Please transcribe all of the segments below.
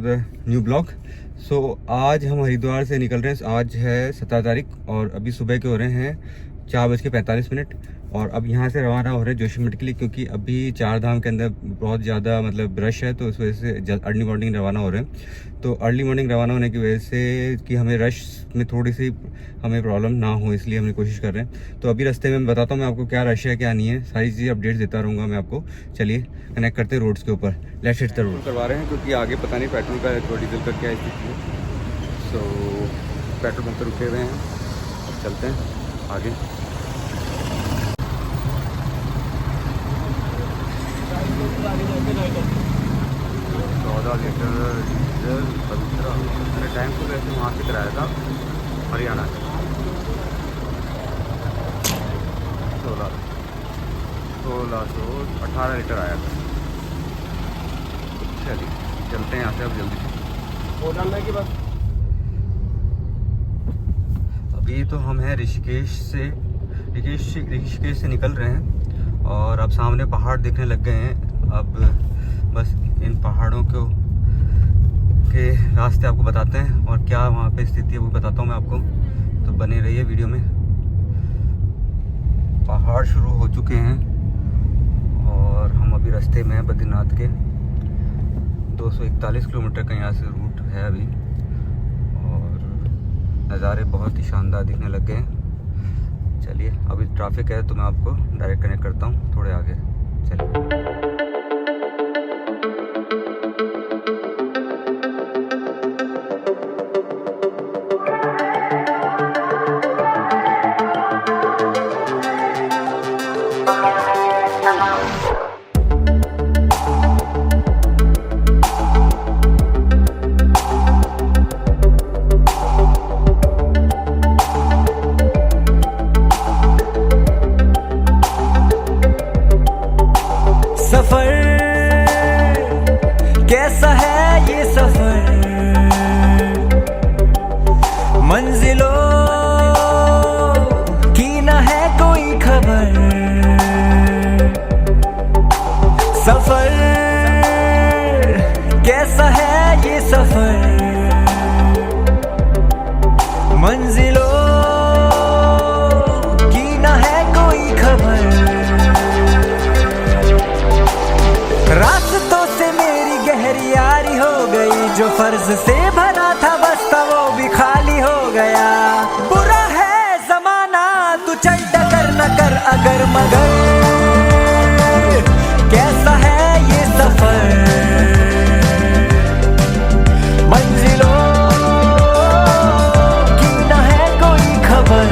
The new blog. सो आज हम हरिद्वार से निकल रहे हैं। आज है 17 तारीख और अभी सुबह के हो रहे हैं 4:45 और अब यहाँ से रवाना हो रहे हैं जोशीमठ के लिए, क्योंकि अभी 4 धाम के अंदर बहुत ज़्यादा मतलब रश है, तो इस वजह से अर्ली मॉर्निंग रवाना हो रहे हैं। तो अर्ली मॉर्निंग रवाना होने की वजह से कि हमें रश में थोड़ी सी हमें प्रॉब्लम ना हो, इसलिए हम कोशिश कर रहे हैं। तो अभी रास्ते में बताता हूँ मैं आपको क्या रश है क्या नहीं है, सारी चीज़ें अपडेट्स देता रहूँगा मैं आपको। चलिए कनेक्ट करते हैं रोड्स के ऊपर। लेट्स हिट द रोड करवा रहे हैं, क्योंकि आगे पता नहीं पेट्रोल का और डीजल का क्या स्थिति है। सो पेट्रोल पंप पर रुके हुए हैं, अब चलते हैं आगे। 14 लीटर डीजल 15। मैंने टाइम को वैसे वहाँ से कराया था हरियाणा से। 1618 लीटर आया था। चलिए चलते हैं यहाँ से अब जल्दी से। बस अभी तो हम हैं ऋषिकेश से निकल रहे हैं और अब सामने पहाड़ दिखने लग गए हैं। अब बस इन पहाड़ों के रास्ते आपको बताते हैं और क्या वहाँ पे स्थिति है वो बताता हूँ मैं आपको, तो बने रहिए वीडियो में। पहाड़ शुरू हो चुके हैं और हम अभी रास्ते में हैं बद्रीनाथ के। 241 किलोमीटर का यहाँ से रूट है अभी और नज़ारे बहुत ही शानदार दिखने लग गए हैं। चलिए अभी ट्रैफिक है तो मैं आपको डायरेक्ट कनेक्ट करता हूँ थोड़े आगे। चलिए कैसा है ये सफर, मंजिलों की न है कोई खबर। सफर कैसा है ये सफर, मंजिलों की न है कोई खबर। रास्तों से मेरी गहरी यारी हो गई, जो फर्ज से भरा था बस्ता वो भी खाली हो गया। बुरा है जमाना तू चल डगर न कर अगर मगर, कैसा है ये सफर, मंजिलों की न है कोई खबर।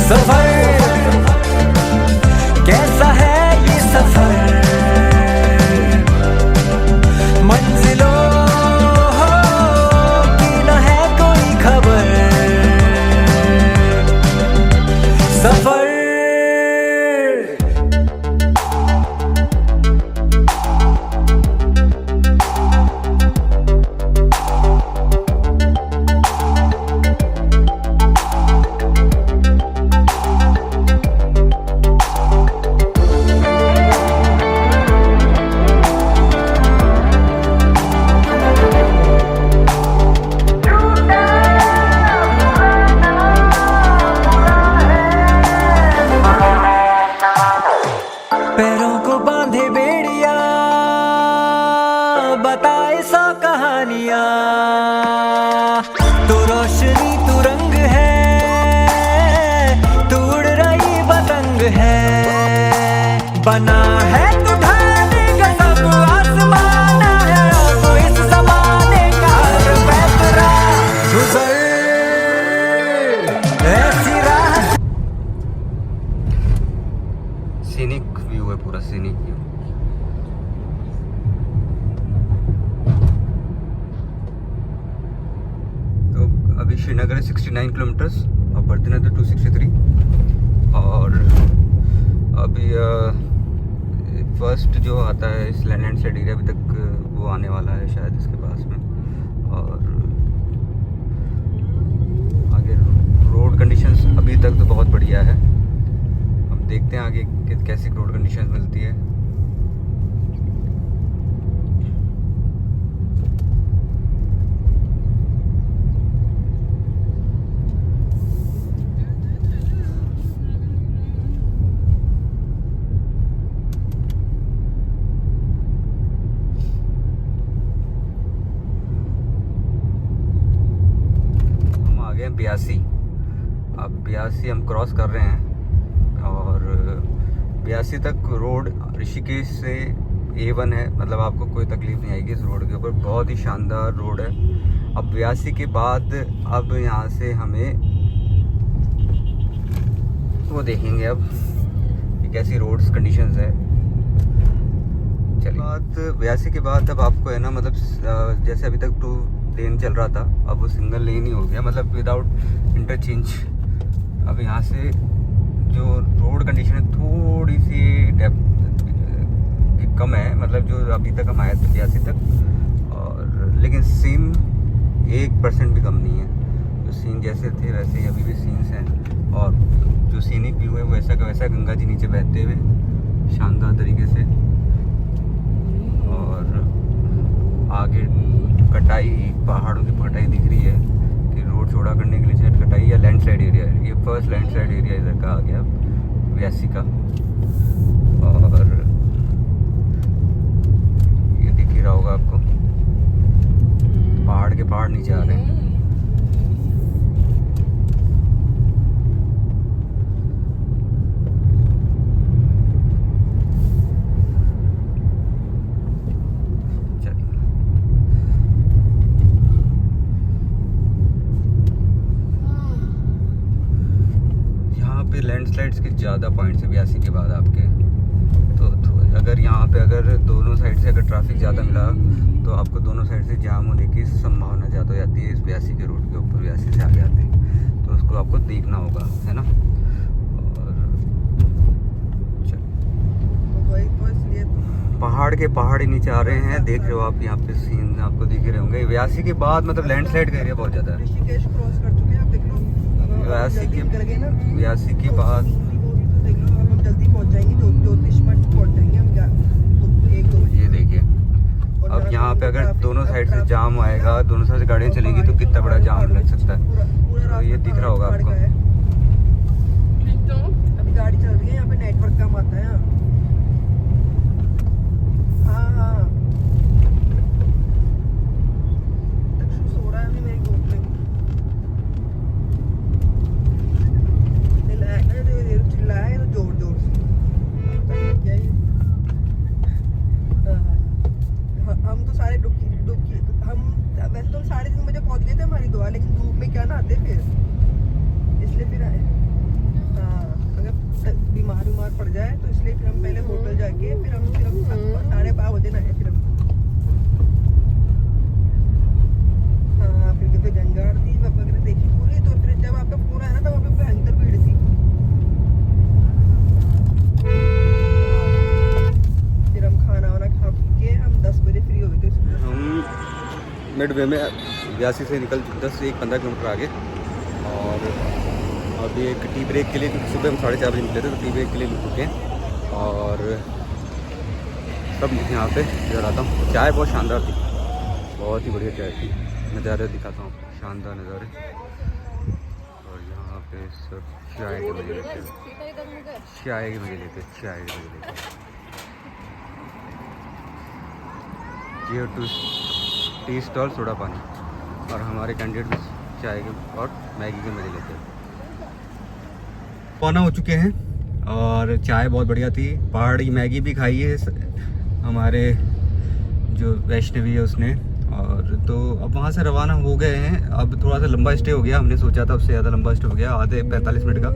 सफर कैसा है ये सफर, मंजिलों की न है कोई खबर। सफर पैरों को बांधे बेड़िया, बताए 100 कहानियां। तू रोशनी तू रंग है, तू उड़ रही पतंग है। बना है तू ढाने का सब आसमान है, तो इस जमाने का हर पैतरा गुजर ऐसी राह। सीनिक व्यू है, पूरा सीनिक व्यू। तो अभी श्रीनगर है 69 किलोमीटर्स और बद्रीनाथ 263 और अभी फर्स्ट जो आता है इस लैंड साइड एरिया अभी तक वो आने वाला है शायद इसके पास में। और आगे रोड कंडीशंस अभी तक तो बहुत बढ़िया है, अब देखते हैं आगे कैसी रोड कंडीशंस मिलती है। ब्यासी हम क्रॉस कर रहे हैं और ब्यासी तक रोड ऋषिकेश से A1 है, मतलब आपको कोई तकलीफ नहीं आएगी इस रोड के ऊपर। बहुत ही शानदार रोड है। अब ब्यासी के बाद अब यहाँ से हमें वो देखेंगे अब कि कैसी रोड्स कंडीशंस है। चलिए, बात ब्यासी के बाद अब आपको है ना, मतलब जैसे अभी तक 2 लेन चल रहा था, अब वो सिंगल लेन ही हो गया, मतलब विदाउट इंटरचेंज। अब यहाँ से जो रोड कंडीशन है थोड़ी सी डेप्थ कम है, मतलब जो अभी तक हम आए थे ब्यासी तक, और लेकिन सीन 1% भी कम नहीं है। जो सीन जैसे थे वैसे ही अभी भी सीन्स हैं, और जो सीनिक व्यू है वैसा का वैसा गंगा जी नीचे बहते हुए शानदार तरीके से। और आगे कटाई, पहाड़ों की कटाई दिख रही है कि रोड चौड़ा करने के लिए शायद कटाई या लैंडस्लाइड एरिया है। ये फर्स्ट लैंडस्लाइड एरिया इधर का आ गया ब्यासी का। और ये दिख ही रहा होगा आपको, पहाड़ के पहाड़ नीचे आ रहे हैं। लैंडस्लाइड्स के ज़्यादा पॉइंट्स है ब्यासी के बाद आपके, तो अगर यहाँ पे अगर दोनों साइड से अगर ट्रैफिक ज़्यादा मिला तो आपको दोनों साइड से जाम होने की संभावना ज़्यादा हो जाती है इस ब्यासी के रोड के ऊपर। ब्यासी से आगे आते हैं तो उसको आपको देखना होगा, है ना। और पहाड़ के पहाड़ ही नीचे आ रहे हैं, देख रहे हो आप, यहाँ पे सीन आपको दिख रहे होंगे। ब्यासी के बाद मतलब लैंडस्लाइड का एरिया बहुत ज़्यादा है। ऋषिकेश क्रॉस कर चुके हैं आप, देख लो। ब्यासी के बाद हम जल्दी पहुंच जाएंगे, ज्योतिष मठ पहुंच जाएंगे हम 1-2 बजे। ये देखिए, अब यहाँ पे अगर दोनों साइड से जाम आएगा, दोनों साइड से गाड़ियाँ चलेंगी तो कितना बड़ा जाम लग सकता है। तो ये दिख रहा होगा आपको। अभी गाड़ी चल रही है, यहाँ पे नेटवर्क कम आता है। हाँ, सो रहा है अभी मेरी गोद में। चिल्लाया तो जोर जोर से। क्या ही, हम तो सारे डुबकी हम वैसे तो 3:30 बजे पहुंच गए थे हमारी दुआ, लेकिन धूप में क्या नहाते फिर, इसलिए फिर आए। हाँ, अगर बीमार पड़ जाए तो इसलिए फिर हम पहले होटल जाके फिर हम 12:30 बजे नहाए फिर हम। हाँ, फिर गंगा आरती वगैरह देखी पूरी। तो फिर जब आपका फोन आया ना, तो वहाँ पे भयंकर भीड़ थी। फिर हम खाना वाना खा के हम 10 बजे फ्री हो गए थे। हम मिडवे में ब्यासी से निकल 10 से 15 किलोमीटर आगे, और अभी एक टी ब्रेक के लिए, क्योंकि सुबह हम 4:30 बजे निकले थे तो टी ब्रेक के लिए रुक चुके हैं। और सब यहाँ पे इधर आता हूँ। चाय बहुत शानदार थी, बहुत ही बढ़िया चाय थी। नज़ारे दिखाता हूँ, शानदार नज़ारे। और यहाँ पे सब चाय के मजे लेते हैं, चाय के मजे लेते हैं, चाय के मजे लेते हैं। ये टी स्टॉल सोडा पानी, और हमारे कैंडिडेट भी चाय के और मैगी के मजे लेते हैं। पौना हो चुके हैं और चाय बहुत बढ़िया थी। पहाड़ी मैगी भी खाई है हमारे जो वैष्णवी है उसने। और तो अब वहाँ से रवाना हो गए हैं। अब थोड़ा सा लंबा स्टे हो गया, हमने सोचा था उससे ज़्यादा लंबा स्टे हो गया, आधे 45 मिनट का।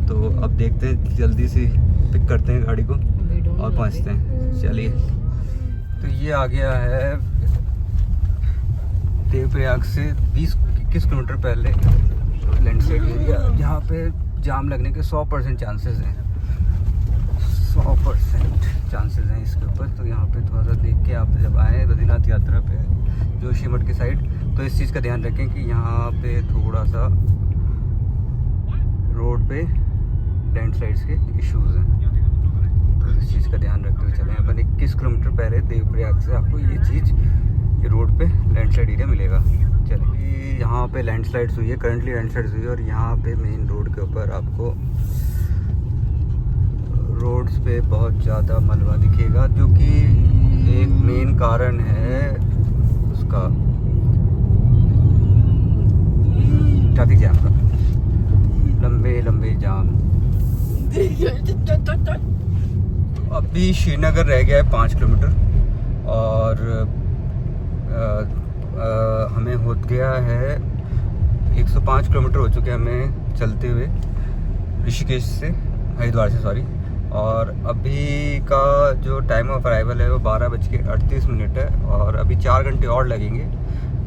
तो अब देखते हैं, जल्दी से पिक करते हैं गाड़ी को और पहुँचते हैं। चलिए, तो ये आ गया है देवप्रयाग से 20-21 किलोमीटर पहले लैंडस्लाइड एरिया, जहाँ पे जाम लगने के 100% चांसेस हैं। 100% चांसेस हैं इसके ऊपर। तो यहाँ पे थोड़ा सा देख के आप जब आएँ बद्रीनाथ यात्रा पे जोशीमठ की साइड, तो इस चीज़ का ध्यान रखें कि यहाँ पे थोड़ा सा रोड पे लैंडस्लाइड्स के इश्यूज़ हैं। तो इस चीज़ का ध्यान रखते हुए चलें। अपन 21 किलोमीटर पहले देवप्रयाग से आपको ये चीज़, ये रोड पे लैंडस्लाइड एरिया मिलेगा। चलिए, यहाँ पे लैंडस्लाइड्स हुई है, करंटली लैंडस्लाइड्स हुई है। और यहाँ पे मेन रोड के ऊपर आपको रोड्स पे बहुत ज़्यादा मलबा दिखेगा, जो कि एक मेन कारण है उसका ट्रैफिक जैम का। लंबे लंबे जाम। अभी श्रीनगर रह गया है 5 किलोमीटर और हमें हो गया है 105 किलोमीटर हो चुके हैं हमें चलते हुए ऋषिकेश से, हरिद्वार से सॉरी। और अभी का जो टाइम ऑफ अराइवल है वो 12:38 है और अभी 4 घंटे और लगेंगे।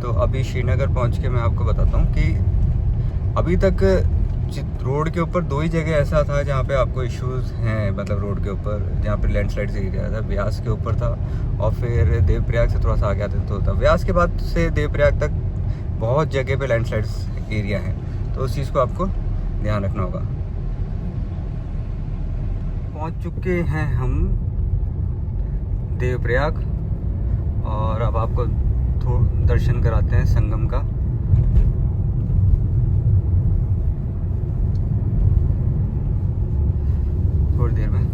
तो अभी श्रीनगर पहुंच के मैं आपको बताता हूं कि अभी तक रोड के ऊपर 2 ही जगह ऐसा था जहां पे आपको इश्यूज हैं, मतलब रोड के ऊपर जहां पे लैंडस्लाइड से एरिया था। व्यास के ऊपर था और फिर देवप्रयाग से थोड़ा सा आगे आते तो था। व्यास के बाद से देवप्रयाग तक बहुत जगह पे लैंडस्लाइड्स एरिया है, तो उस चीज़ को आपको ध्यान रखना होगा। पहुंच चुके हैं हम देवप्रयाग और अब आपको दर्शन कराते हैं संगम का। थोड़ी देर में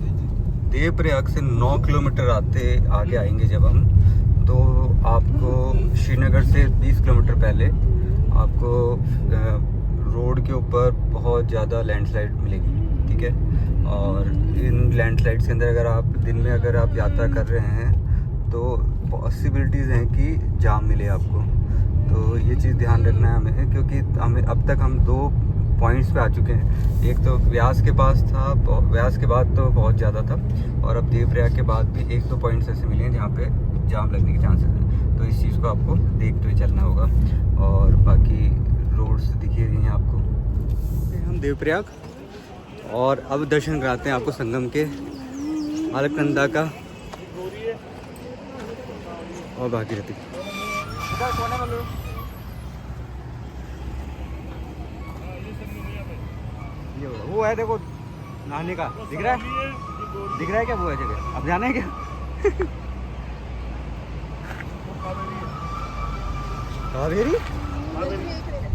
देवप्रयाग से 9 किलोमीटर आगे आएंगे जब हम, तो आपको श्रीनगर से 20 किलोमीटर पहले आपको रोड के ऊपर बहुत ज़्यादा लैंडस्लाइड मिलेगी, ठीक है। और इन लैंडस्लाइड्स के अंदर अगर आप दिन में अगर आप यात्रा कर रहे हैं तो पॉसिबिलिटीज़ हैं कि जाम मिले आपको। तो ये चीज़ ध्यान रखना है हमें, क्योंकि हमें अब तक हम 2 पॉइंट्स पे आ चुके हैं। एक तो व्यास के पास था, व्यास के बाद तो बहुत ज़्यादा था, और अब देवप्रयाग के बाद भी 1-2 पॉइंट्स ऐसे मिले हैं जहाँ पे जाम लगने के चांसेस हैं। तो इस चीज़ को आपको देखते हुए चलना होगा। और बाकी रोड्स दिखिए हैं आपको। हम देवप्रयाग और अब दर्शन कराते हैं आपको संगम के, अलकनंदा का और बाकी रहती ये वो है, देखो नहाने का दिख रहा है क्या? वो है जगह, अब जाना है क्या? कावेरी।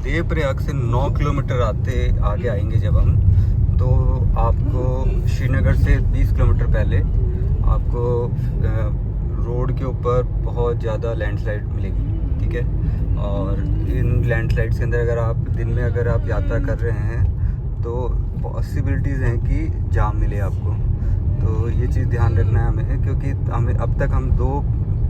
देवप्रयाग से 9 किलोमीटर आगे आएंगे जब हम, तो आपको श्रीनगर से 20 किलोमीटर पहले आपको रोड के ऊपर बहुत ज़्यादा लैंडस्लाइड मिलेगी, ठीक है। और इन लैंडस्लाइड्स के अंदर अगर आप दिन में अगर आप यात्रा कर रहे हैं तो पॉसिबिलिटीज़ हैं कि जाम मिले आपको। तो ये चीज़ ध्यान रखना है हमें, क्योंकि हमें अब तक हम 2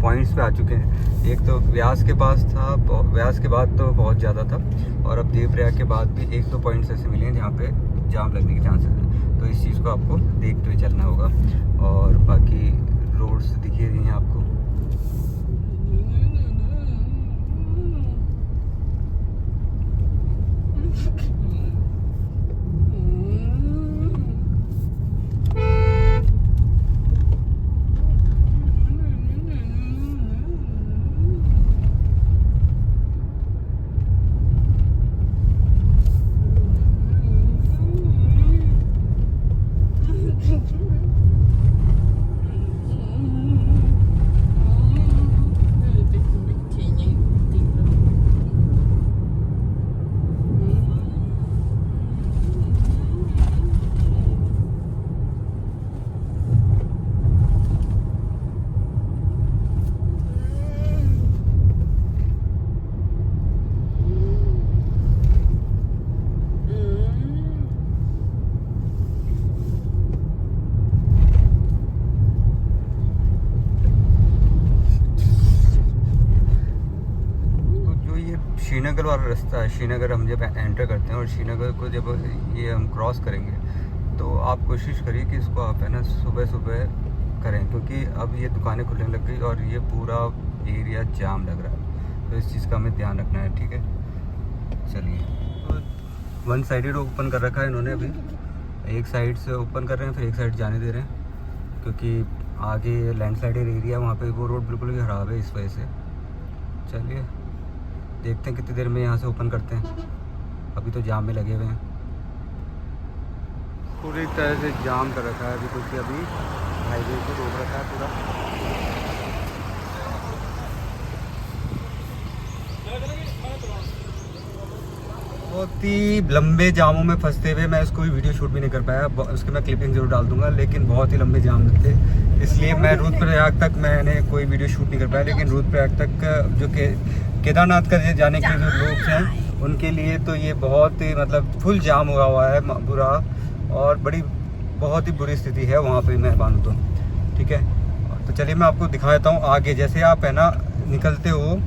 पॉइंट्स पे आ चुके हैं। एक तो व्यास के पास था, व्यास के बाद तो बहुत ज़्यादा था, और अब देवप्रयाग के बाद भी 1-2 पॉइंट्स ऐसे मिले हैं जहाँ पे जाम लगने के चांसेस हैं। तो इस चीज़ को आपको देखते हुए चलना होगा। और बाकी रोड्स दिखिए हैं आपको। श्रीनगर वाला रास्ता है। श्रीनगर हम जब एंटर करते हैं और श्रीनगर को जब ये हम क्रॉस करेंगे तो आप कोशिश करिए कि इसको आप है ना सुबह करें, क्योंकि अब ये दुकानें खुलने लग गई और ये पूरा एरिया जाम लग रहा है। तो इस चीज़ का हमें ध्यान रखना है, ठीक है। चलिए, 1 साइडेड ओपन कर रखा है इन्होंने, अभी एक साइड से ओपन कर रहे हैं, फिर एक साइड जाने दे रहे हैं, क्योंकि आगे लैंडस्लाइडेड एरिया वहाँ पे वो रोड बिल्कुल भी ख़राब है इस वजह से। चलिए देखते हैं कितनी देर में यहाँ से ओपन करते हैं। अभी तो जाम में लगे हुए हैं, पूरी तरह से जाम कर रखा है अभी, क्योंकि अभी हाईवे को रोक रखा है पूरा। बहुत ही लंबे जामों में फंसते हुए मैं इसको भी वीडियो शूट भी नहीं कर पाया। उसके मैं क्लिपिंग जरूर डाल दूंगा, लेकिन बहुत ही लंबे जाम थे, इसलिए मैं रुद्रप्रयाग तक मैंने कोई वीडियो शूट नहीं कर पाया। लेकिन रुद्रप्रयाग तक जो केदारनाथ का जाने के जो लोग हैं उनके लिए तो ये बहुत ही मतलब फुल जाम हुआ है बुरा, और बहुत ही बुरी स्थिति है वहाँ पे मैं मानूँ तो। ठीक है, तो चलिए मैं आपको दिखा देता हूँ आगे। जैसे आप है ना निकलते हो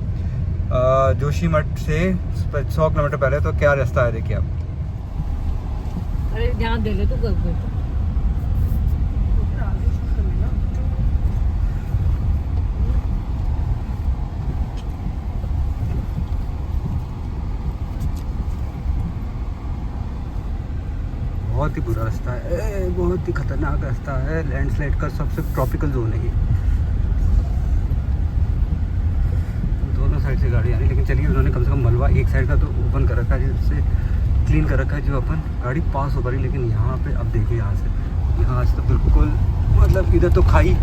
जोशीमठ से 100 किलोमीटर पहले, तो क्या रास्ता है देखिए आप। अरे ध्यान दे ले तू कर तो फिर आगे शूट कर लेना। बहुत ही बुरा रास्ता है, बहुत ही खतरनाक रास्ता है, लैंडस्लाइड का सबसे ट्रॉपिकल जोन है ये। दोनों साइड से गाड़ी आ रही है, लेकिन चलिए उन्होंने कम से कम मलबा एक साइड का तो ओपन कर रखा है, जिससे क्लीन कर रखा है, जो अपन गाड़ी पास हो पा रही। लेकिन यहाँ पे अब देखिए यहाँ से तो बिल्कुल मतलब इधर तो खाई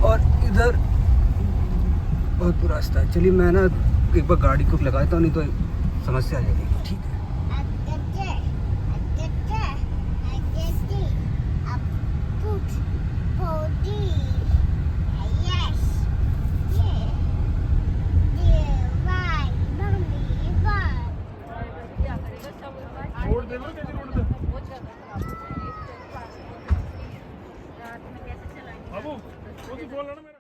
और इधर बहुत बुरा रास्ता है। चलिए मैं ना एक बार गाड़ी को लगा देता हूँ, नहीं तो समस्या आ जाएगी। ठीक है, बाबू वो तो बोल रहा ना मेरा